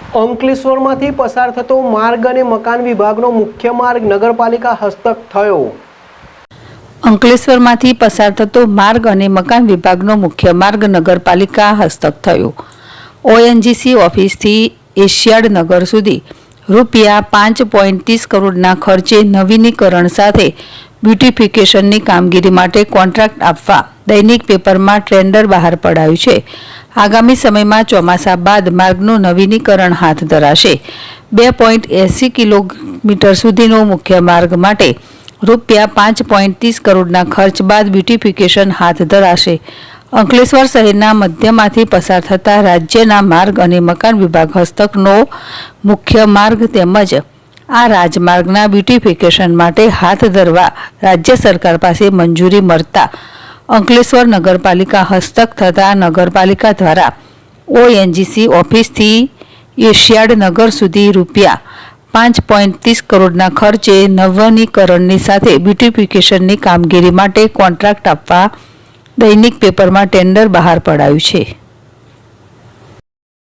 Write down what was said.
અંકલેશ્વરમાંથી પસાર થતો માર્ગ અને મકાન વિભાગનો મુખ્ય માર્ગ નગરપાલિકા હસ્તક થયો। અંકલેશ્વરમાંથી પસાર થતો માર્ગ અને મકાન વિભાગનો મુખ્ય માર્ગ નગરપાલિકા હસ્તક થયો। ઓએનજીસી ઓફિસથી એશિયાડ નગર સુધી રૂપિયા 5.30 કરોડના ખર્ચે નવીનીકરણ સાથે બ્યુટિફિકેશનની કામગીરી માટે કોન્ટ્રાક્ટ આપવા દૈનિક પેપરમાં ટેન્ડર બહાર પડાયું છે। આગામી સમયમાં ચોમાસા બાદ માર્ગનું નવીનીકરણ હાથ ધરાશે। 2.80 કિલોમીટર સુધીનો મુખ્ય માર્ગ માટે રૂપિયા 5.30 કરોડના ખર્ચ બાદ બ્યુટિફિકેશન હાથ ધરાશે। અંકલેશ્વર શહેરના મધ્યમાંથી પસાર થતા રાજ્યના માર્ગ અને મકાન વિભાગ હસ્તકનો મુખ્ય માર્ગ તેમજ આ રાજમાર્ગના બ્યુટિફિકેશન માટે હાથ ધરવા રાજ્ય સરકાર પાસે મંજૂરી મળતા અંકલેશ્વર નગરપાલિકા હસ્તક થતા નગરપાલિકા દ્વારા ઓએનજીસી ઓફિસથી એશિયાડ નગર સુધી રૂપિયા 5.30 કરોડના ખર્ચે નવીનીકરણની સાથે બ્યુટિફિકેશનની કામગીરી માટે કોન્ટ્રાક્ટ આપવા દૈનિક પેપરમાં ટેન્ડર બહાર પડાયું છે।